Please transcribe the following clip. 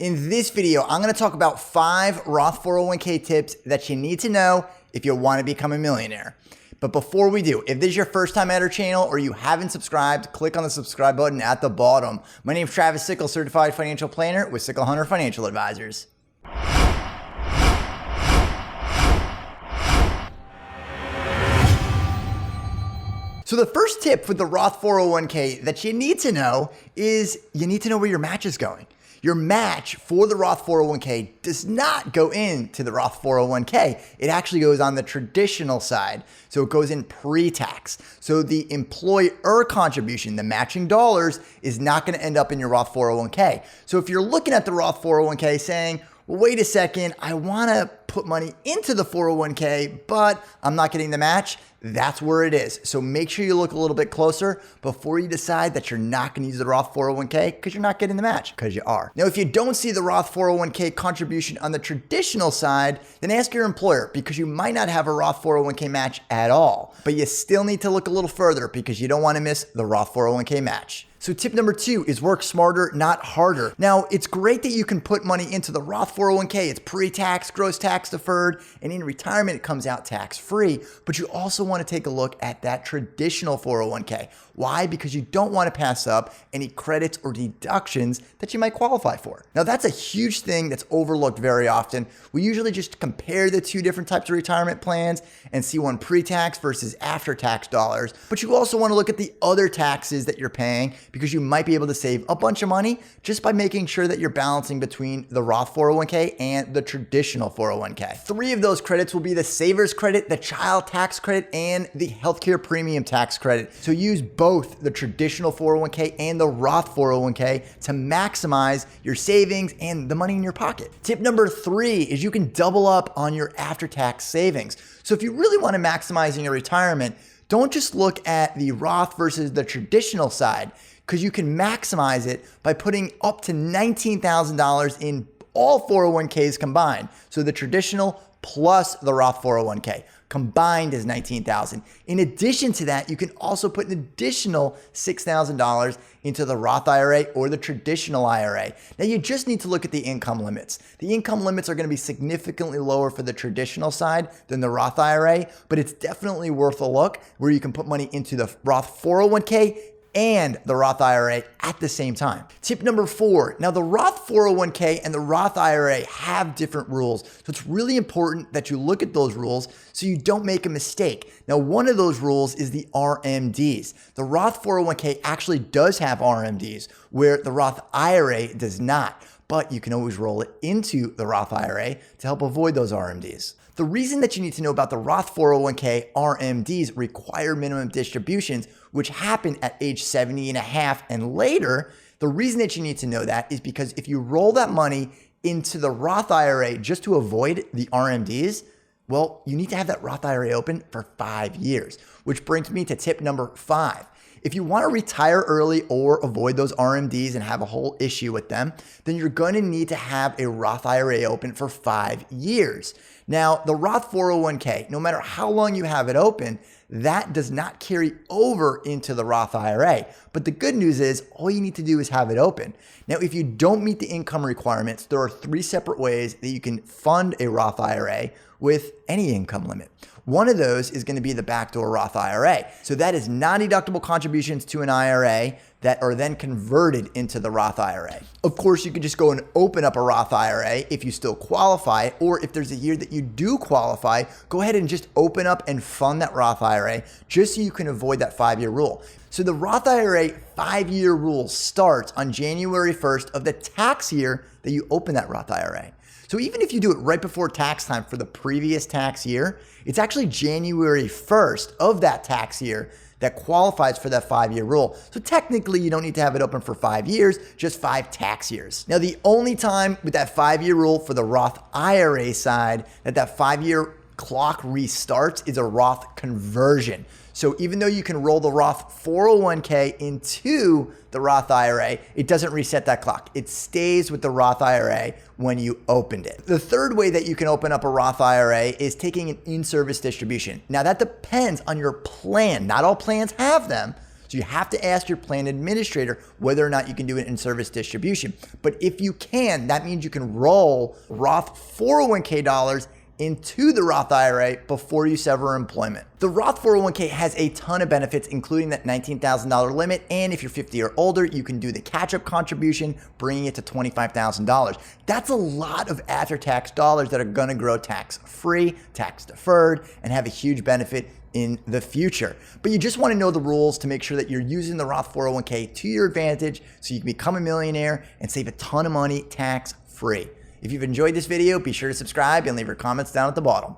In this video, I'm going to talk about 5 Roth 401k tips that you need to know if you want to become a millionaire. But before we do, if this is your first time at our channel or you haven't subscribed, click on the subscribe button at the bottom. My name is Travis Sickle, Certified Financial Planner with Sickle Hunter Financial Advisors. So the first tip for the Roth 401k that you need to know is you need to know where your match is going. Your match for the Roth 401k does not go into the Roth 401k. It actually goes on the traditional side. So it goes in pre-tax. So the employer contribution, the matching dollars, is not going to end up in your Roth 401k. So if you're looking at the Roth 401k saying, well, wait a second, I want to put money into the 401k, but I'm not getting the match, that's where it is. So make sure you look a little bit closer before you decide that you're not going to use the Roth 401k because you're not getting the match, because you are. Now, if you don't see the Roth 401k contribution on the traditional side, then ask your employer because you might not have a Roth 401k match at all. But you still need to look a little further because you don't want to miss the Roth 401k match. So tip number 2 is work smarter, not harder. Now, it's great that you can put money into the Roth 401k. It's pre-tax, gross tax deferred, and in retirement, it comes out tax-free. But you also want to take a look at that traditional 401k. Why? Because you don't want to pass up any credits or deductions that you might qualify for. Now, that's a huge thing that's overlooked very often. We usually just compare the 2 different types of retirement plans and see one pre-tax versus after-tax dollars. But you also want to look at the other taxes that you're paying because you might be able to save a bunch of money just by making sure that you're balancing between the Roth 401k and the traditional 401k. 3 of those credits will be the Savers Credit, the Child Tax Credit, and the Healthcare Premium Tax Credit. So use both the traditional 401k and the Roth 401k to maximize your savings and the money in your pocket. Tip number 3 is you can double up on your after-tax savings. So if you really want to maximize in your retirement, don't just look at the Roth versus the traditional side, because you can maximize it by putting up to $19,000 in all 401ks combined. So the traditional plus the Roth 401k combined is $19,000. In addition to that, you can also put an additional $6,000 into the Roth IRA or the traditional IRA. Now you just need to look at the income limits. The income limits are going to be significantly lower for the traditional side than the Roth IRA, but it's definitely worth a look where you can put money into the Roth 401k and the Roth IRA at the same time. Tip number 4, now the Roth 401k and the Roth IRA have different rules. So it's really important that you look at those rules so you don't make a mistake. Now, one of those rules is the RMDs. The Roth 401k actually does have RMDs where the Roth IRA does not, but you can always roll it into the Roth IRA to help avoid those RMDs. The reason that you need to know about the Roth 401k RMDs, required minimum distributions, which happen at age 70 and a half and later, the reason that you need to know that is because if you roll that money into the Roth IRA just to avoid the RMDs, well, you need to have that Roth IRA open for 5 years, which brings me to tip number 5. If you want to retire early or avoid those RMDs and have a whole issue with them, then you're going to need to have a Roth IRA open for 5 years. Now, the Roth 401k, no matter how long you have it open, that does not carry over into the Roth IRA. But the good news is all you need to do is have it open. Now, if you don't meet the income requirements, there are 3 separate ways that you can fund a Roth IRA with any income limit. One of those is going to be the backdoor Roth IRA. So that is non-deductible contributions to an IRA that are then converted into the Roth IRA. Of course, you can just go and open up a Roth IRA if you still qualify, or if there's a year that you do qualify, go ahead and just open up and fund that Roth IRA just so you can avoid that 5-year rule. So the Roth IRA 5-year rule starts on January 1st of the tax year that you open that Roth IRA. So even if you do it right before tax time for the previous tax year, it's actually January 1st of that tax year that qualifies for that 5-year rule. So technically, you don't need to have it open for 5 years, just 5 tax years. Now, the only time with that 5-year rule for the Roth IRA side that 5-year clock restarts is a Roth conversion. So even though you can roll the Roth 401k into the Roth IRA, it doesn't reset that clock. It stays with the Roth IRA when you opened it. The third way that you can open up a Roth IRA is taking an in-service distribution. Now that depends on your plan. Not all plans have them. So So you have to ask your plan administrator whether or not you can do it in service distribution. But if you can, that means you can roll Roth 401k dollars into the Roth IRA before you sever employment. The Roth 401k has a ton of benefits, including that $19,000 limit. And if you're 50 or older, you can do the catch-up contribution, bringing it to $25,000. That's a lot of after-tax dollars that are gonna grow tax-free, tax-deferred, and have a huge benefit in the future. But you just wanna know the rules to make sure that you're using the Roth 401k to your advantage so you can become a millionaire and save a ton of money tax-free. If you've enjoyed this video, be sure to subscribe and leave your comments down at the bottom.